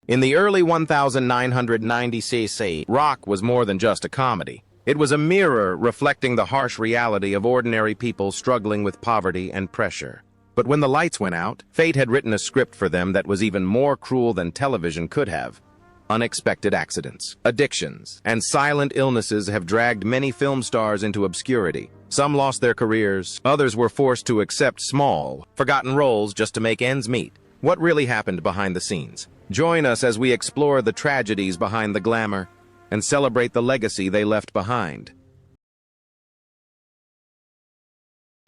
In the early 1990s, ROC was more than just a comedy. It was a mirror reflecting the harsh reality of ordinary people struggling with poverty and pressure. But when the lights went out, fate had written a script for them that was even more cruel than television could have. Unexpected accidents, addictions, and silent illnesses have dragged many film stars into obscurity. Some lost their careers, others were forced to accept small, forgotten roles just to make ends meet. What really happened behind the scenes? Join us as we explore the tragedies behind the glamour and celebrate the legacy they left behind.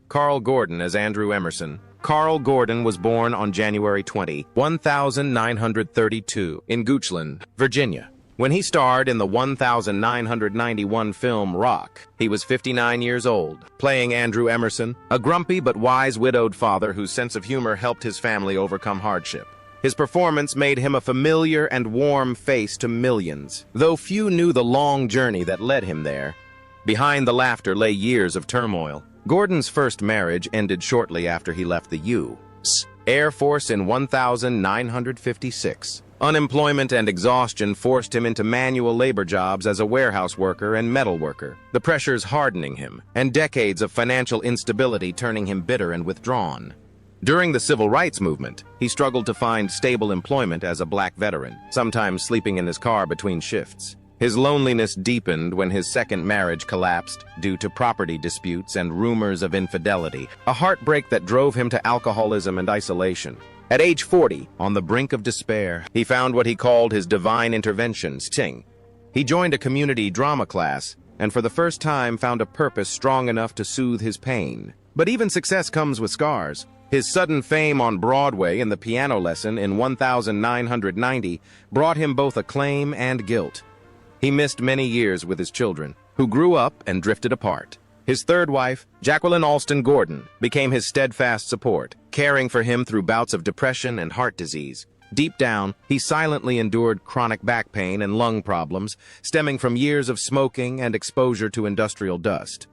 Carl Gordon as Andrew Emerson. Carl Gordon was born on January 20, 1932, in Goochland, Virginia. When he starred in the 1991 film ROC, he was 59 years old, playing Andrew Emerson, a grumpy but wise widowed father whose sense of humor helped his family overcome hardship. His performance made him a familiar and warm face to millions, though few knew the long journey that led him there. Behind the laughter lay years of turmoil. Gordon's first marriage ended shortly after he left the U.S. Air Force in 1956. Unemployment and exhaustion forced him into manual labor jobs as a warehouse worker and metal worker, the pressures hardening him, and decades of financial instability turning him bitter and withdrawn. During the civil rights movement, he struggled to find stable employment as a black veteran, sometimes sleeping in his car between shifts. His loneliness deepened when his second marriage collapsed due to property disputes and rumors of infidelity, a heartbreak that drove him to alcoholism and isolation. At age 40, on the brink of despair, he found what he called his divine intervention, sting. He joined a community drama class and for the first time found a purpose strong enough to soothe his pain. But even success comes with scars. His sudden fame on Broadway and the piano lesson in 1990 brought him both acclaim and guilt. He missed many years with his children, who grew up and drifted apart. His third wife, Jacqueline Alston Gordon, became his steadfast support, caring for him through bouts of depression and heart disease. Deep down, he silently endured chronic back pain and lung problems stemming from years of smoking and exposure to industrial dust.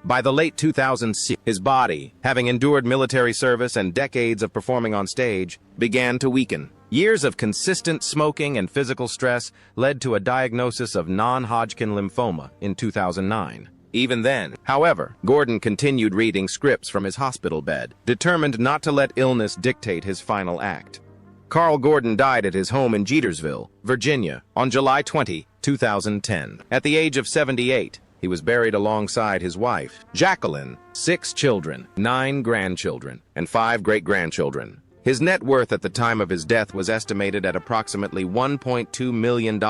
By the late 2000s, his body, having endured military service and decades of performing on stage, began to weaken. Years of consistent smoking and physical stress led to a diagnosis of non-Hodgkin lymphoma in 2009. Even then, however, Gordon continued reading scripts from his hospital bed, determined not to let illness dictate his final act. Carl Gordon died at his home in Jetersville, Virginia, on July 20, 2010. At the age of 78, he was buried alongside his wife, Jacqueline, 6 children, 9 grandchildren, and 5 great-grandchildren. His net worth at the time of his death was estimated at approximately $1.2 million,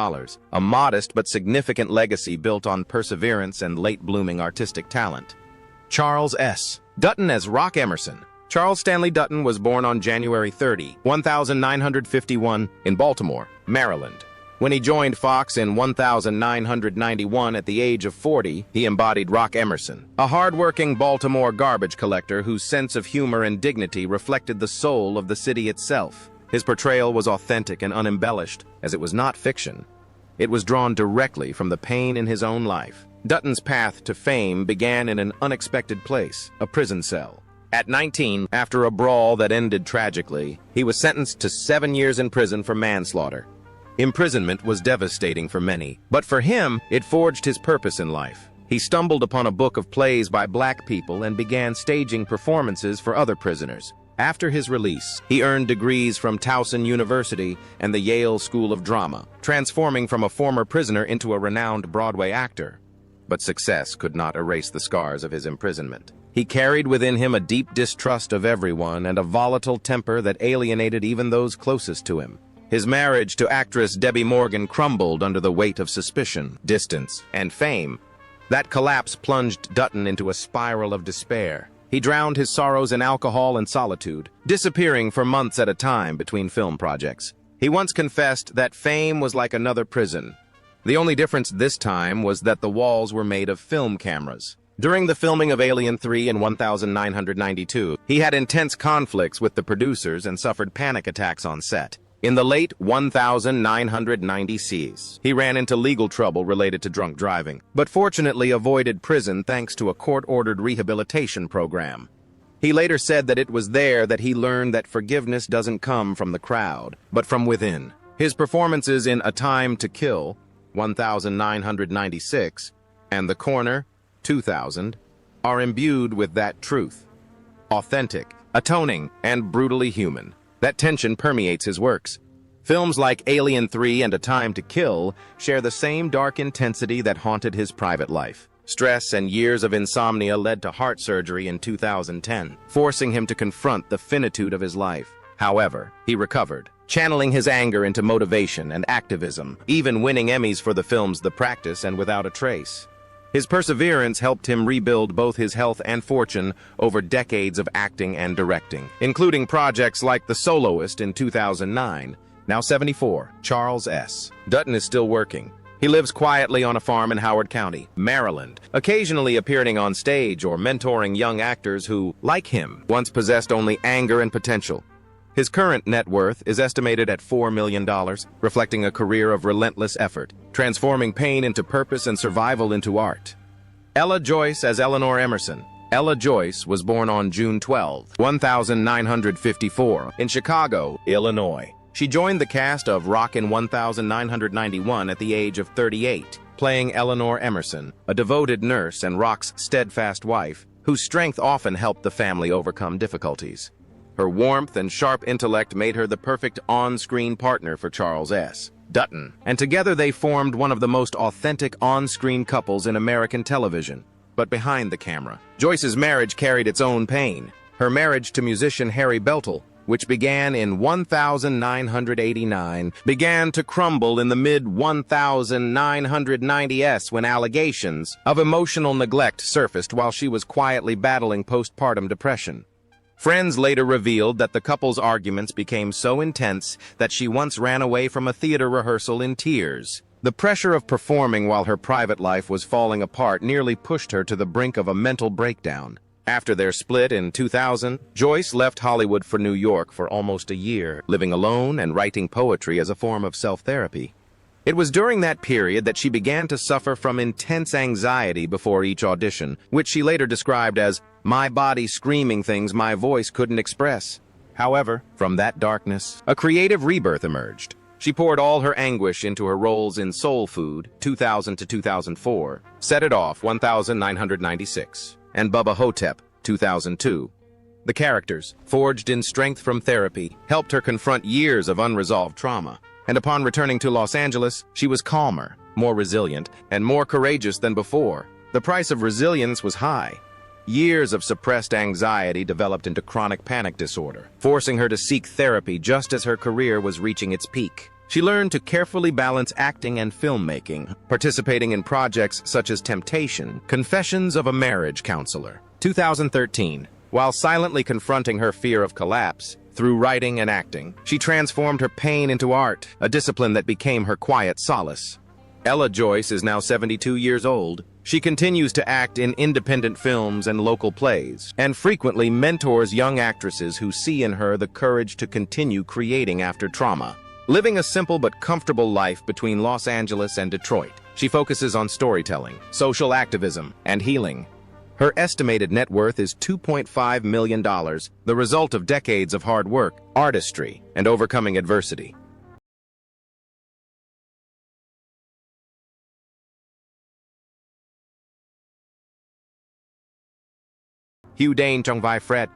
a modest but significant legacy built on perseverance and late-blooming artistic talent. Charles S. Dutton as ROC Emerson. Charles Stanley Dutton was born on January 30, 1951, in Baltimore, Maryland. When he joined Fox in 1991 at the age of 40, he embodied ROC Emerson, a hard-working Baltimore garbage collector whose sense of humor and dignity reflected the soul of the city itself. His portrayal was authentic and unembellished, as it was not fiction. It was drawn directly from the pain in his own life. Dutton's path to fame began in an unexpected place, a prison cell. At 19, after a brawl that ended tragically, he was sentenced to 7 years in prison for manslaughter. Imprisonment was devastating for many, but for him, it forged his purpose in life. He stumbled upon a book of plays by black people and began staging performances for other prisoners. After his release, he earned degrees from Towson University and the Yale School of Drama, transforming from a former prisoner into a renowned Broadway actor. But success could not erase the scars of his imprisonment. He carried within him a deep distrust of everyone and a volatile temper that alienated even those closest to him. His marriage to actress Debbie Morgan crumbled under the weight of suspicion, distance, and fame. That collapse plunged Dutton into a spiral of despair. He drowned his sorrows in alcohol and solitude, disappearing for months at a time between film projects. He once confessed that fame was like another prison. The only difference this time was that the walls were made of film cameras. During the filming of Alien 3 in 1992, he had intense conflicts with the producers and suffered panic attacks on set. In the late 1990s, he ran into legal trouble related to drunk driving, but fortunately avoided prison thanks to a court-ordered rehabilitation program. He later said that it was there that he learned that forgiveness doesn't come from the crowd, but from within. His performances in A Time to Kill, 1996, and The Corner, 2000, are imbued with that truth. Authentic, atoning, and brutally human. That tension permeates his works. Films like Alien 3 and A Time to Kill share the same dark intensity that haunted his private life. Stress and years of insomnia led to heart surgery in 2010, forcing him to confront the finitude of his life. However, he recovered, channeling his anger into motivation and activism, even winning Emmys for the films The Practice and Without a Trace. His perseverance helped him rebuild both his health and fortune over decades of acting and directing, including projects like The Soloist in 2009. Now 74, Charles S. Dutton is still working. He lives quietly on a farm in Howard County, Maryland, occasionally appearing on stage or mentoring young actors who, like him, once possessed only anger and potential. His current net worth is estimated at $4 million, reflecting a career of relentless effort, transforming pain into purpose and survival into art. Ella Joyce as Eleanor Emerson. Ella Joyce was born on June 12, 1954, in Chicago, Illinois. She joined the cast of ROC in 1991 at the age of 38, playing Eleanor Emerson, a devoted nurse and ROC's steadfast wife, whose strength often helped the family overcome difficulties. Her warmth and sharp intellect made her the perfect on-screen partner for Charles S. Dutton, and together they formed one of the most authentic on-screen couples in American television. But behind the camera, Joyce's marriage carried its own pain. Her marriage to musician Harry Beltle, which began in 1989, began to crumble in the mid-1990s when allegations of emotional neglect surfaced while she was quietly battling postpartum depression. Friends later revealed that the couple's arguments became so intense that she once ran away from a theater rehearsal in tears. The pressure of performing while her private life was falling apart nearly pushed her to the brink of a mental breakdown. After their split in 2000, Joyce left Hollywood for New York for almost a year, living alone and writing poetry as a form of self-therapy. It was during that period that she began to suffer from intense anxiety before each audition, which she later described as, "my body screaming things my voice couldn't express." However, from that darkness, a creative rebirth emerged. She poured all her anguish into her roles in Soul Food, 2000 to 2004, Set It Off, 1996. And Bubba Hotep, 2002. The characters, forged in strength from therapy, helped her confront years of unresolved trauma. And upon returning to Los Angeles, she was calmer, more resilient, and more courageous than before. The price of resilience was high. Years of suppressed anxiety developed into chronic panic disorder, forcing her to seek therapy just as her career was reaching its peak. She learned to carefully balance acting and filmmaking, participating in projects such as Temptation, Confessions of a Marriage Counselor, 2013. While silently confronting her fear of collapse, through writing and acting, she transformed her pain into art, a discipline that became her quiet solace. Ella Joyce is now 72 years old. She continues to act in independent films and local plays, and frequently mentors young actresses who see in her the courage to continue creating after trauma. Living a simple but comfortable life between Los Angeles and Detroit, she focuses on storytelling, social activism, and healing. Her estimated net worth is $2.5 million, the result of decades of hard work, artistry, and overcoming adversity. Hugh Dane Chung Vai Fred.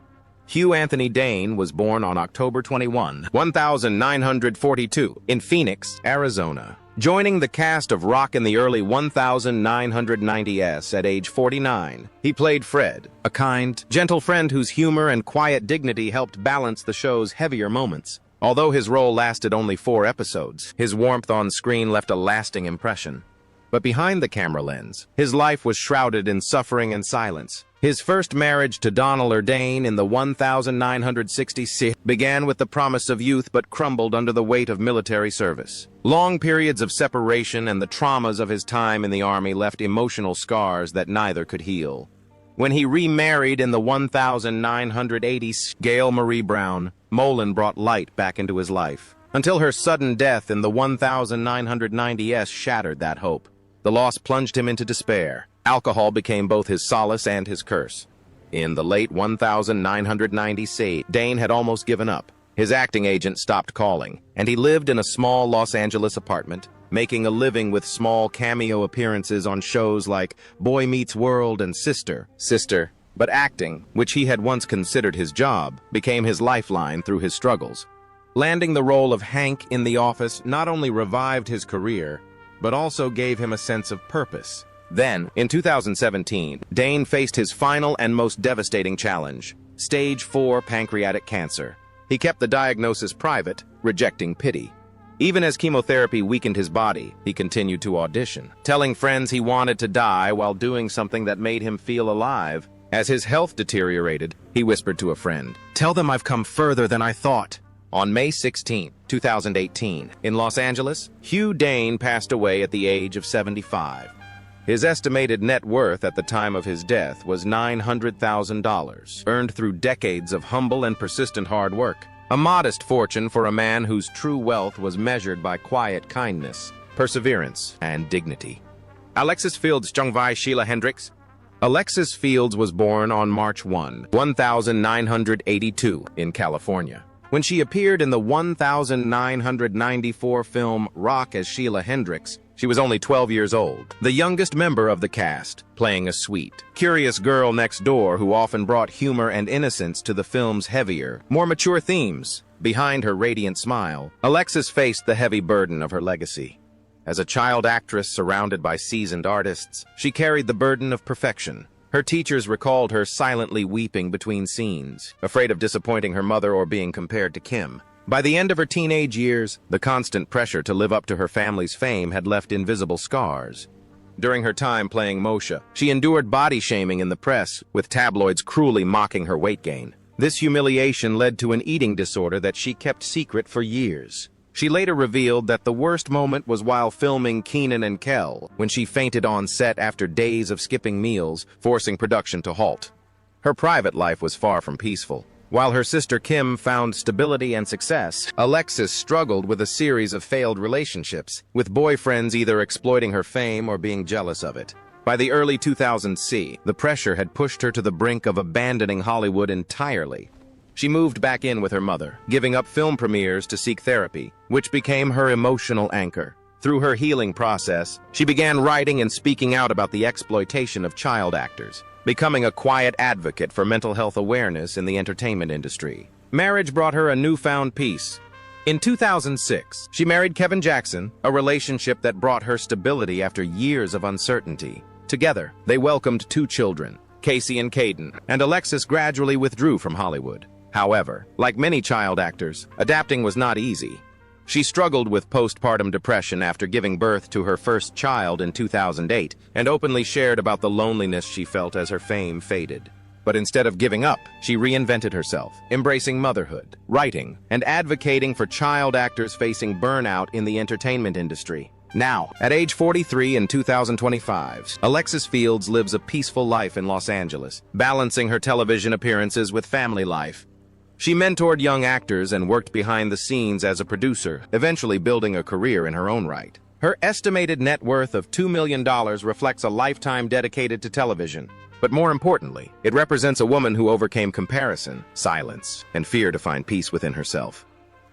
Hugh Anthony Dane was born on October 21, 1942, in Phoenix, Arizona, joining the cast of ROC in the early 1990s at age 49. He played Fred, a kind, gentle friend whose humor and quiet dignity helped balance the show's heavier moments. Although his role lasted only 4 episodes, his warmth on screen left a lasting impression. But behind the camera lens, his life was shrouded in suffering and silence. His first marriage to Donna Dane in the 1966 began with the promise of youth but crumbled under the weight of military service. Long periods of separation and the traumas of his time in the Army left emotional scars that neither could heal. When he remarried in the 1980s, Gail Marie Brown, Mullen brought light back into his life, until her sudden death in the 1990s shattered that hope. The loss plunged him into despair. Alcohol became both his solace and his curse. In the late 1990s, Dane had almost given up. His acting agent stopped calling, and he lived in a small Los Angeles apartment, making a living with small cameo appearances on shows like Boy Meets World and Sister. But acting, which he had once considered his job, became his lifeline through his struggles. Landing the role of Hank in The Office not only revived his career, but also gave him a sense of purpose. Then, in 2017, Dane faced his final and most devastating challenge: Stage 4 pancreatic cancer. He kept the diagnosis private, rejecting pity. Even as chemotherapy weakened his body, he continued to audition, telling friends he wanted to die while doing something that made him feel alive. As his health deteriorated, he whispered to a friend, "Tell them I've come further than I thought." On May 16, 2018, in Los Angeles, Hugh Dane passed away at the age of 75. His estimated net worth at the time of his death was $900,000, earned through decades of humble and persistent hard work. A modest fortune for a man whose true wealth was measured by quiet kindness, perseverance, and dignity. Alexis Fields Jungvai Sheila Hendricks. Alexis Fields was born on March 1, 1982, in California. When she appeared in the 1994 film ROC as Sheila Hendricks, she was only 12 years old, the youngest member of the cast, playing a sweet, curious girl next door who often brought humor and innocence to the film's heavier, more mature themes. Behind her radiant smile, Alexis faced the heavy burden of her legacy. As a child actress surrounded by seasoned artists, she carried the burden of perfection. Her teachers recalled her silently weeping between scenes, afraid of disappointing her mother or being compared to Kim. By the end of her teenage years, the constant pressure to live up to her family's fame had left invisible scars. During her time playing Moshe, she endured body shaming in the press, with tabloids cruelly mocking her weight gain. This humiliation led to an eating disorder that she kept secret for years. She later revealed that the worst moment was while filming Kenan and Kel, when she fainted on set after days of skipping meals, forcing production to halt. Her private life was far from peaceful. While her sister Kim found stability and success, Alexis struggled with a series of failed relationships, with boyfriends either exploiting her fame or being jealous of it. By the early 2000s, the pressure had pushed her to the brink of abandoning Hollywood entirely. She moved back in with her mother, giving up film premieres to seek therapy, which became her emotional anchor. Through her healing process, she began writing and speaking out about the exploitation of child actors, becoming a quiet advocate for mental health awareness in the entertainment industry. Marriage brought her a newfound peace. In 2006, she married Kevin Jackson, a relationship that brought her stability after years of uncertainty. Together, they welcomed 2 children, Casey and Caden, and Alexis gradually withdrew from Hollywood. However, like many child actors, adapting was not easy. She struggled with postpartum depression after giving birth to her first child in 2008 and openly shared about the loneliness she felt as her fame faded. But instead of giving up, she reinvented herself, embracing motherhood, writing, and advocating for child actors facing burnout in the entertainment industry. Now, at age 43 in 2025, Alexis Fields lives a peaceful life in Los Angeles, balancing her television appearances with family life. She mentored young actors and worked behind the scenes as a producer, eventually building a career in her own right. Her estimated net worth of $2 million reflects a lifetime dedicated to television. But more importantly, it represents a woman who overcame comparison, silence, and fear to find peace within herself.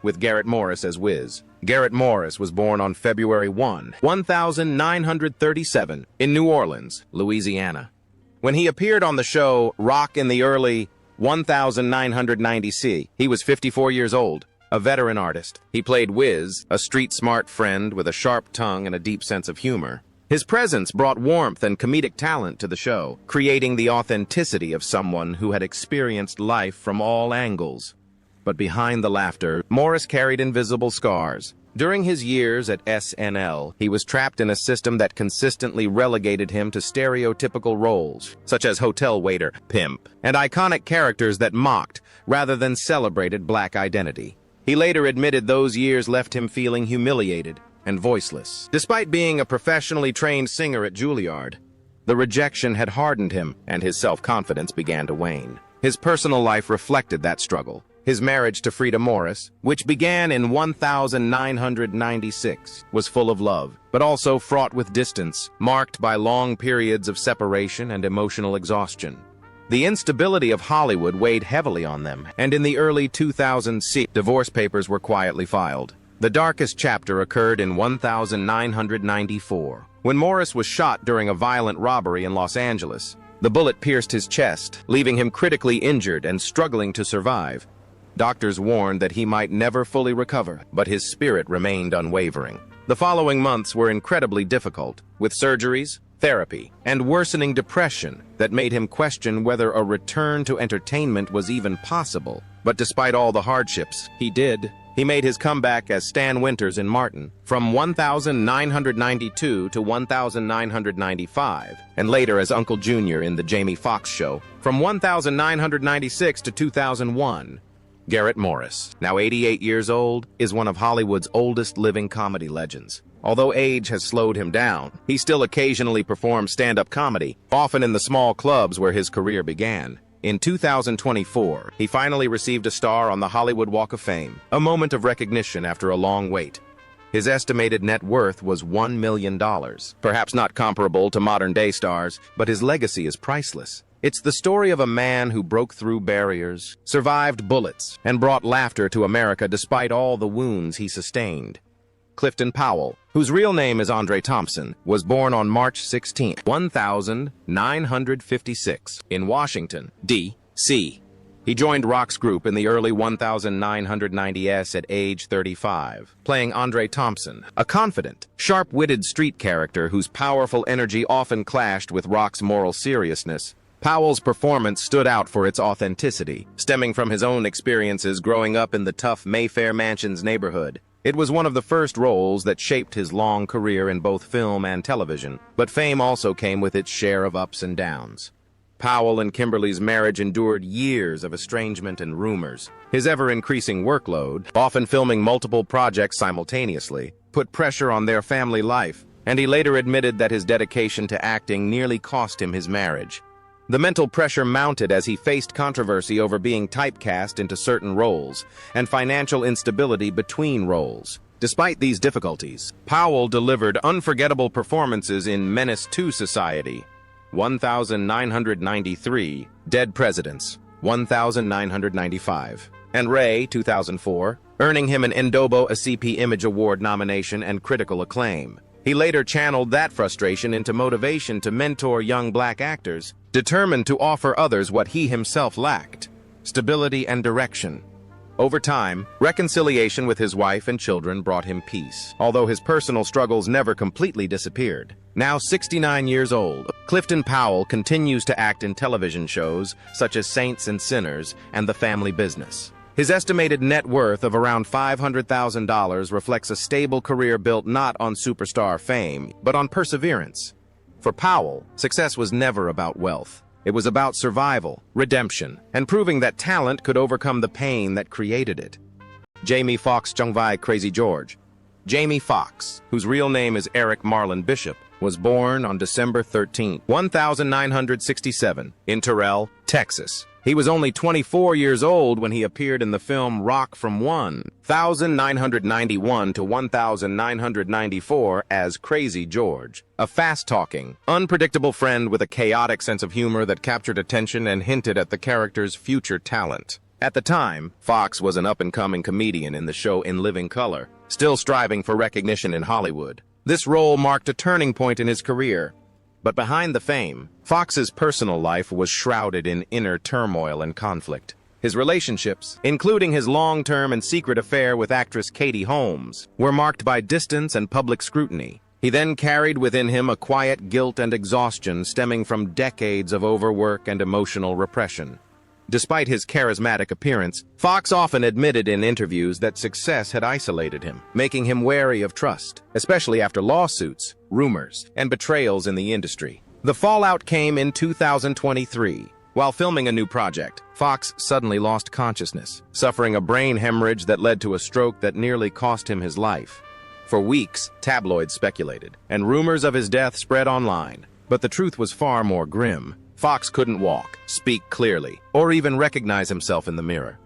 With Garrett Morris as Wiz. Garrett Morris was born on February 1, 1937, in New Orleans, Louisiana. When he appeared on the show ROC in the early 1990s, he was 54 years old, a veteran artist. He played Wiz, a street-smart friend with a sharp tongue and a deep sense of humor. His presence brought warmth and comedic talent to the show, creating the authenticity of someone who had experienced life from all angles. But behind the laughter, Morris carried invisible scars. During his years at SNL, he was trapped in a system that consistently relegated him to stereotypical roles, such as hotel waiter, pimp, and iconic characters that mocked, rather than celebrated black identity. He later admitted those years left him feeling humiliated and voiceless. Despite being a professionally trained singer at Juilliard, the rejection had hardened him, and his self-confidence began to wane. His personal life reflected that struggle. His marriage to Frida Morris, which began in 1996, was full of love, but also fraught with distance, marked by long periods of separation and emotional exhaustion. The instability of Hollywood weighed heavily on them, and in the early 2000s, divorce papers were quietly filed. The darkest chapter occurred in 1994, when Morris was shot during a violent robbery in Los Angeles. The bullet pierced his chest, leaving him critically injured and struggling to survive. Doctors warned that he might never fully recover, but his spirit remained unwavering. The following months were incredibly difficult, with surgeries, therapy, and worsening depression that made him question whether a return to entertainment was even possible. But despite all the hardships, he did. He made his comeback as Stan Winters in Martin from 1992 to 1995, and later as Uncle Junior in The Jamie Foxx Show from 1996 to 2001. Garrett Morris, now 88 years old, is one of Hollywood's oldest living comedy legends. Although age has slowed him down, he still occasionally performs stand-up comedy, often in the small clubs where his career began. In 2024, he finally received a star on the Hollywood Walk of Fame, a moment of recognition after a long wait. His estimated net worth was $1 million. Perhaps not comparable to modern-day stars, but his legacy is priceless. It's the story of a man who broke through barriers, survived bullets, and brought laughter to America despite all the wounds he sustained. Clifton Powell, whose real name is Andre Thompson, was born on March 16, 1956, in Washington, D.C. He joined ROC's group in the early 1990s at age 35, playing Andre Thompson, a confident, sharp-witted street character whose powerful energy often clashed with ROC's moral seriousness. Powell's performance stood out for its authenticity, stemming from his own experiences growing up in the tough Mayfair Mansions neighborhood. It was one of the first roles that shaped his long career in both film and television, but fame also came with its share of ups and downs. Powell and Kimberly's marriage endured years of estrangement and rumors. His ever-increasing workload, often filming multiple projects simultaneously, put pressure on their family life, and he later admitted that his dedication to acting nearly cost him his marriage. The mental pressure mounted as he faced controversy over being typecast into certain roles and financial instability between roles. Despite these difficulties, Powell delivered unforgettable performances in Menace to Society, 1993, Dead Presidents, 1995, and Ray, 2004, earning him an Endobo ACP Image Award nomination and critical acclaim. He later channeled that frustration into motivation to mentor young black actors, determined to offer others what he himself lacked: stability and direction. Over time, reconciliation with his wife and children brought him peace, although his personal struggles never completely disappeared. Now 69 years old, Clifton Powell continues to act in television shows such as Saints and Sinners and The Family Business. His estimated net worth of around $500,000 reflects a stable career built not on superstar fame, but on perseverance. For Powell, success was never about wealth. It was about survival, redemption, and proving that talent could overcome the pain that created it. Jamie Foxx Jungvai Crazy George. Jamie Foxx, whose real name is Eric Marlon Bishop, was born on December 13, 1967, in Terrell, Texas. He was only 24 years old when he appeared in the film ROC from 1991 to 1994 as Crazy George, a fast-talking, unpredictable friend with a chaotic sense of humor that captured attention and hinted at the character's future talent. At the time, Fox was an up-and-coming comedian in the show In Living Color, still striving for recognition in Hollywood. This role marked a turning point in his career. But behind the fame, Fox's personal life was shrouded in inner turmoil and conflict. His relationships, including his long-term and secret affair with actress Katie Holmes, were marked by distance and public scrutiny. He then carried within him a quiet guilt and exhaustion stemming from decades of overwork and emotional repression. Despite his charismatic appearance, Fox often admitted in interviews that success had isolated him, making him wary of trust, especially after lawsuits, rumors, and betrayals in the industry. The fallout came in 2023. While filming a new project, Fox suddenly lost consciousness, suffering a brain hemorrhage that led to a stroke that nearly cost him his life. For weeks, tabloids speculated, and rumors of his death spread online. But the truth was far more grim. Fox couldn't walk, speak clearly, or even recognize himself in the mirror.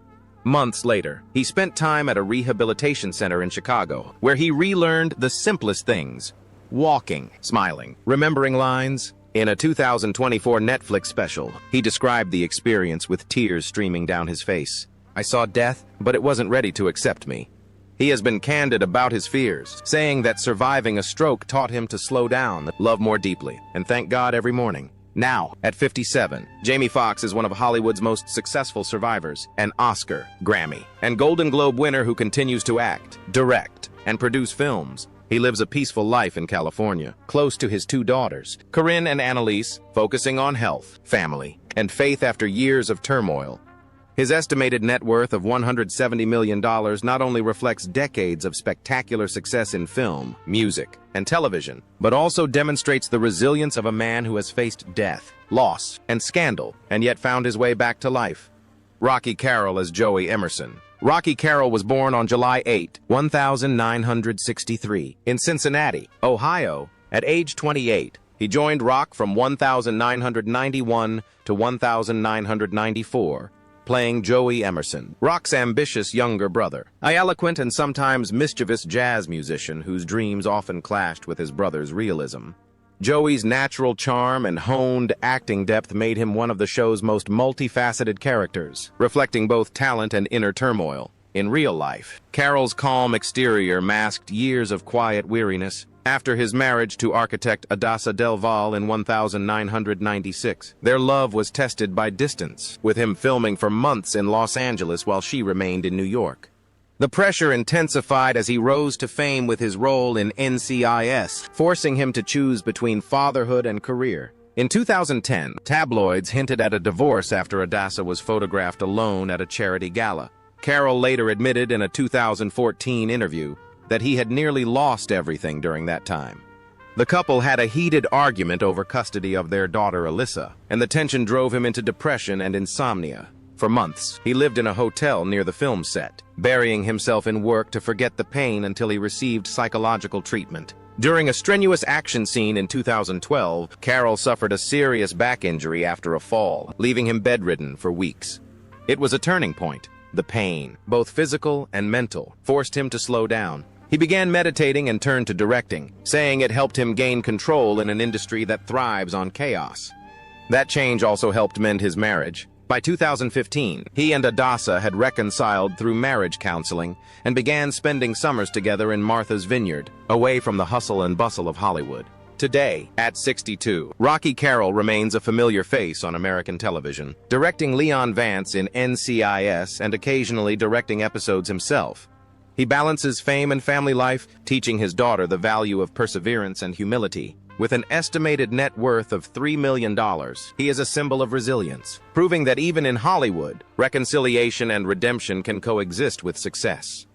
Months later, he spent time at a rehabilitation center in Chicago, where he relearned the simplest things: walking, smiling, remembering lines, In a 2024 Netflix special, he described the experience with tears streaming down his face. "I saw death, but it wasn't ready to accept me." He has been candid about his fears, saying that surviving a stroke taught him to slow down, love more deeply, and thank God every morning. Now, at 57, Jamie Foxx is one of Hollywood's most successful survivors, an Oscar, Grammy, and Golden Globe winner who continues to act, direct, and produce films. He lives a peaceful life in California, close to his two daughters, Corinne and Annalise, focusing on health, family, and faith after years of turmoil. His estimated net worth of $170 million not only reflects decades of spectacular success in film, music, and television, but also demonstrates the resilience of a man who has faced death, loss, and scandal, and yet found his way back to life. Rocky Carroll as Joey Emerson. Rocky Carroll was born on July 8, 1963, in Cincinnati, Ohio. At age 28, he joined ROC from 1991 to 1994, playing Joey Emerson, ROC's ambitious younger brother, an eloquent and sometimes mischievous jazz musician whose dreams often clashed with his brother's realism. Joey's natural charm and honed acting depth made him one of the show's most multifaceted characters, reflecting both talent and inner turmoil. In real life, Carroll's calm exterior masked years of quiet weariness. After his marriage to architect Adasa Del Val in 1996, their love was tested by distance, with him filming for months in Los Angeles while she remained in New York. The pressure intensified as he rose to fame with his role in NCIS, forcing him to choose between fatherhood and career. In 2010, tabloids hinted at a divorce after Adasa was photographed alone at a charity gala. Carroll later admitted in a 2014 interview that he had nearly lost everything during that time. The couple had a heated argument over custody of their daughter Alyssa, and the tension drove him into depression and insomnia. For months, he lived in a hotel near the film set, burying himself in work to forget the pain until he received psychological treatment. During a strenuous action scene in 2012, Carroll suffered a serious back injury after a fall, leaving him bedridden for weeks. It was a turning point. The pain, both physical and mental, forced him to slow down. He began meditating and turned to directing, saying it helped him gain control in an industry that thrives on chaos. That change also helped mend his marriage. By 2015, he and Adasa had reconciled through marriage counseling and began spending summers together in Martha's Vineyard, away from the hustle and bustle of Hollywood. Today, at 62, Rocky Carroll remains a familiar face on American television, directing Leon Vance in NCIS and occasionally directing episodes himself. He balances fame and family life, teaching his daughter the value of perseverance and humility. With an estimated net worth of $3 million, he is a symbol of resilience, proving that even in Hollywood, reconciliation and redemption can coexist with success.